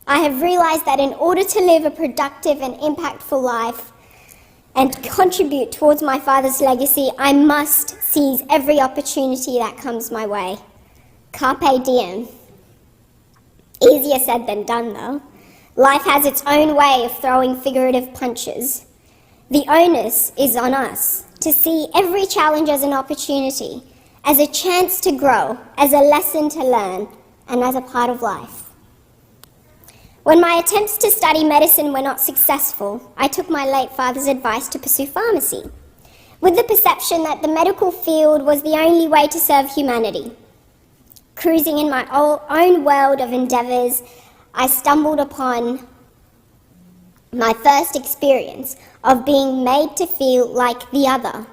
I have realised that in order to live a productive and impactful life and contribute towards my father's legacy, I must seize every opportunity that comes my way. Carpe diem. Easier said than done, though. Life has its own way of throwing figurative punches. The onus is on us to see every challenge as an opportunity, as a chance to grow, as a lesson to learn, and as a part of life. When my attempts to study medicine were not successful, I took my late father's advice to pursue pharmacy, with the perception that the medical field was the only way to serve humanity. Cruising in my own world of endeavours, I stumbled upon my first experience of being made to feel like the other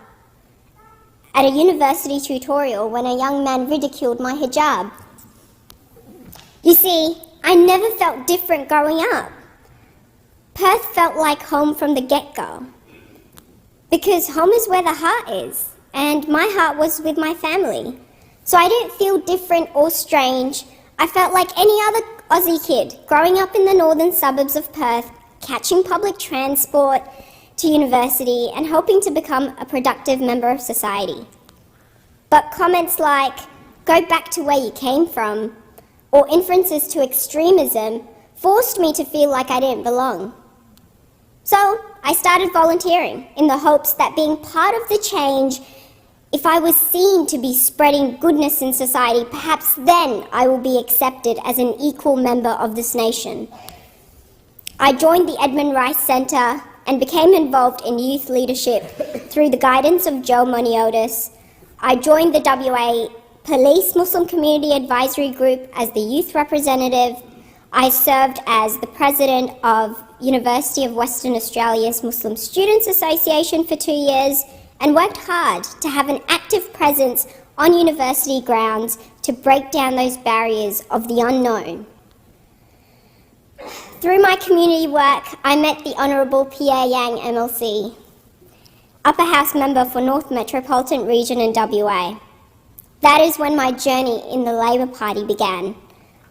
at a university tutorial when a young man ridiculed my hijab. You see, I never felt different growing up. Perth felt like home from the get-go, because home is where the heart is, and my heart was with my family. So I didn't feel different or strange. I felt like any other Aussie kid growing up in the northern suburbs of Perth, catching public transport to university and hoping to become a productive member of society. But comments like, "Go back to where you came from," or inferences to extremism forced me to feel like I didn't belong. So I started volunteering in the hopes that being part of the change, if I was seen to be spreading goodness in society, perhaps then I will be accepted as an equal member of this nation. I joined the Edmund Rice Centre and became involved in youth leadership through the guidance of Joe Moniotis. I joined the WA Police Muslim Community Advisory Group as the youth representative. I served as the president of University of Western Australia's Muslim Students Association for 2 years and worked hard to have an active presence on university grounds to break down those barriers of the unknown. Through my community work, I met the Honourable Pierre Yang MLC, Upper House member for North Metropolitan Region in WA. That is when my journey in the Labor Party began.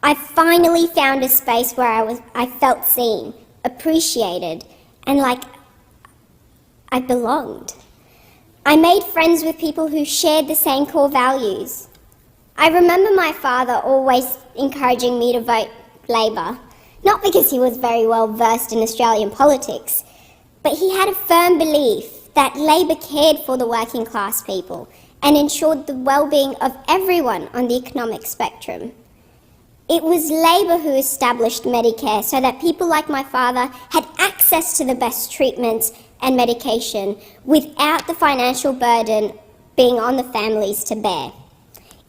I finally found a space where I felt seen, appreciated, and like I belonged. I made friends with people who shared the same core values. I remember my father always encouraging me to vote Labor, not because he was very well versed in Australian politics, but he had a firm belief that Labor cared for the working class people and ensured the well-being of everyone on the economic spectrum. It was Labor who established Medicare so that people like my father had access to the best treatments and medication without the financial burden being on the families to bear.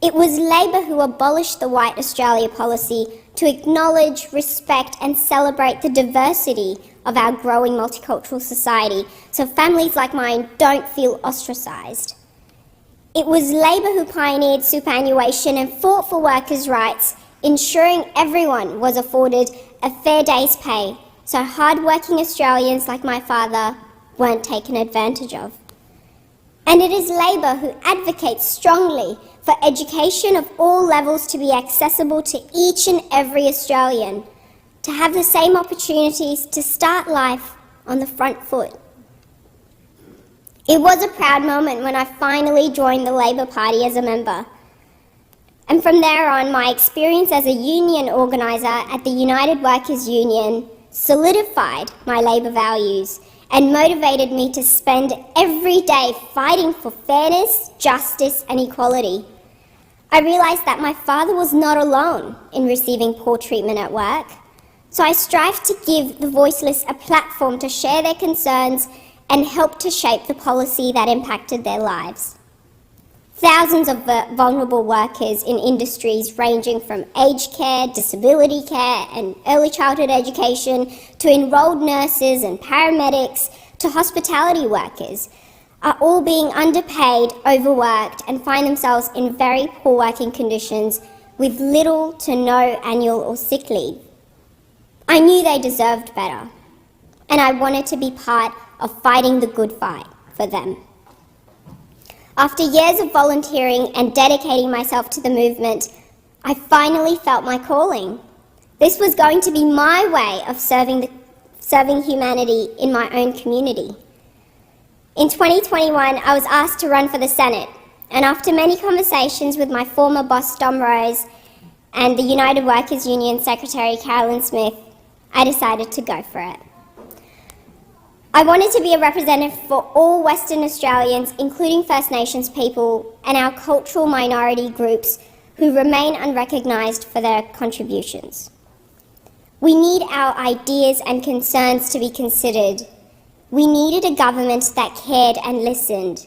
It was Labor who abolished the White Australia policy to acknowledge, respect and celebrate the diversity of our growing multicultural society so families like mine don't feel ostracised. It was Labor who pioneered superannuation and fought for workers' rights, ensuring everyone was afforded a fair day's pay so hard-working Australians like my father weren't taken advantage of. And it is Labor who advocates strongly for education of all levels to be accessible to each and every Australian, to have the same opportunities to start life on the front foot. It was a proud moment when I finally joined the Labor Party as a member. And from there on, my experience as a union organiser at the United Workers' Union solidified my Labor values and motivated me to spend every day fighting for fairness, justice and equality. I realised that my father was not alone in receiving poor treatment at work, so I strived to give the voiceless a platform to share their concerns and help to shape the policy that impacted their lives. Thousands of vulnerable workers in industries ranging from aged care, disability care and early childhood education to enrolled nurses and paramedics to hospitality workers are all being underpaid, overworked and find themselves in very poor working conditions with little to no annual or sick leave. I knew they deserved better, and I wanted to be part of fighting the good fight for them. After years of volunteering and dedicating myself to the movement, I finally felt my calling. This was going to be my way of serving humanity in my own community. In 2021, I was asked to run for the Senate, and after many conversations with my former boss, Dom Rose, and the United Workers' Union Secretary, Carolyn Smith, I decided to go for it. I wanted to be a representative for all Western Australians, including First Nations people and our cultural minority groups who remain unrecognised for their contributions. We need our ideas and concerns to be considered. We needed a government that cared and listened.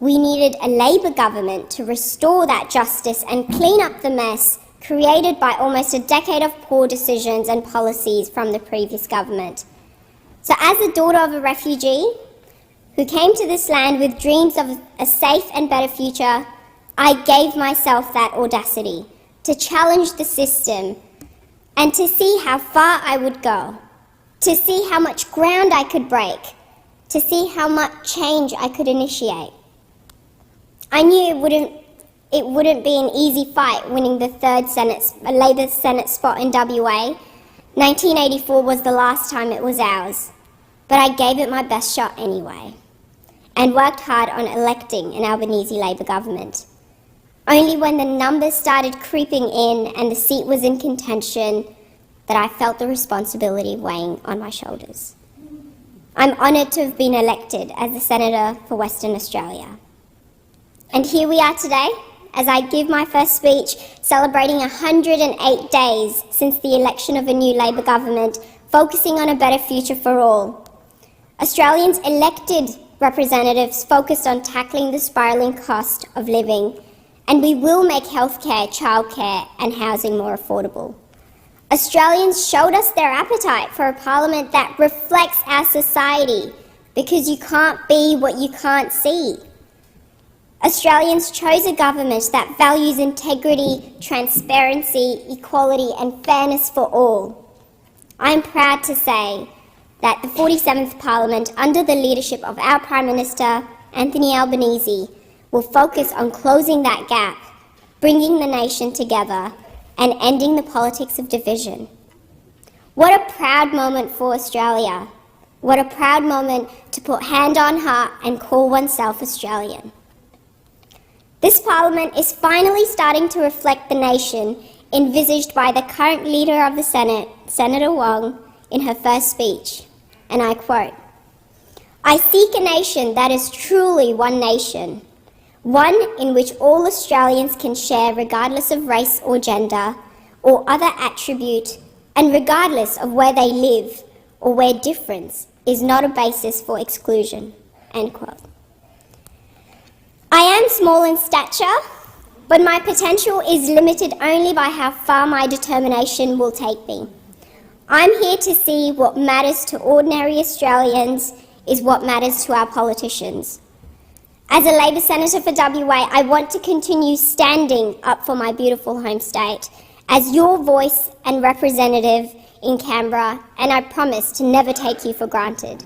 We needed a Labor government to restore that justice and clean up the mess created by almost a decade of poor decisions and policies from the previous government. So as the daughter of a refugee who came to this land with dreams of a safe and better future, I gave myself that audacity to challenge the system and to see how far I would go, to see how much ground I could break, to see how much change I could initiate. I knew it wouldn't be an easy fight winning the third Labor Senate spot in WA. 1984 was the last time it was ours. But I gave it my best shot anyway, and worked hard on electing an Albanese Labor government. Only when the numbers started creeping in and the seat was in contention that I felt the responsibility weighing on my shoulders. I'm honoured to have been elected as the Senator for Western Australia. And here we are today, as I give my first speech celebrating 108 days since the election of a new Labor government, focusing on a better future for all. Australians elected representatives focused on tackling the spiralling cost of living, and we will make healthcare, childcare and housing more affordable. Australians showed us their appetite for a parliament that reflects our society, because you can't be what you can't see. Australians chose a government that values integrity, transparency, equality and fairness for all. I am proud to say that the 47th Parliament, under the leadership of our Prime Minister, Anthony Albanese, will focus on closing that gap, bringing the nation together and ending the politics of division. What a proud moment for Australia. What a proud moment to put hand on heart and call oneself Australian. This Parliament is finally starting to reflect the nation envisaged by the current Leader of the Senate, Senator Wong, in her first speech, and I quote, "I seek a nation that is truly one nation, one in which all Australians can share regardless of race or gender or other attribute, and regardless of where they live or where difference is not a basis for exclusion." End quote. I am small in stature, but my potential is limited only by how far my determination will take me. I'm here to see what matters to ordinary Australians is what matters to our politicians. As a Labor Senator for WA, I want to continue standing up for my beautiful home state as your voice and representative in Canberra, and I promise to never take you for granted.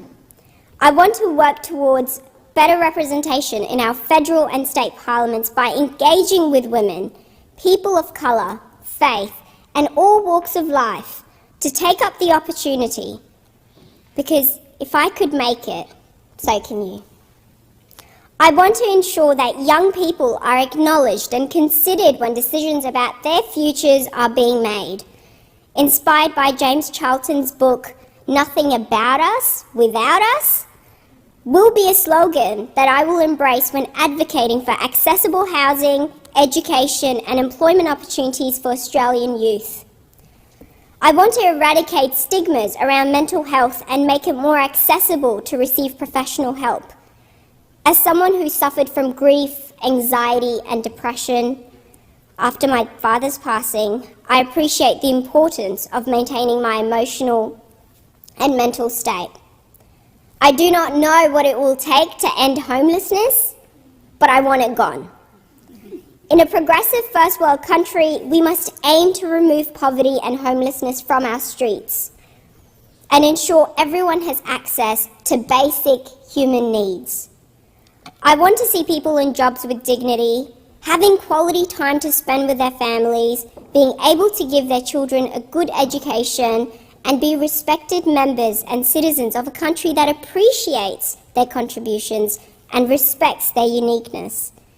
I want to work towards better representation in our federal and state parliaments by engaging with women, people of colour, faith, and all walks of life to take up the opportunity, because if I could make it, so can you. I want to ensure that young people are acknowledged and considered when decisions about their futures are being made. Inspired by James Charlton's book, "Nothing About Us Without Us," will be a slogan that I will embrace when advocating for accessible housing, education and employment opportunities for Australian youth. I want to eradicate stigmas around mental health and make it more accessible to receive professional help. As someone who suffered from grief, anxiety and depression after my father's passing, I appreciate the importance of maintaining my emotional and mental state. I do not know what it will take to end homelessness, but I want it gone. In a progressive first world country, we must aim to remove poverty and homelessness from our streets and ensure everyone has access to basic human needs. I want to see people in jobs with dignity, having quality time to spend with their families, being able to give their children a good education, and be respected members and citizens of a country that appreciates their contributions and respects their uniqueness.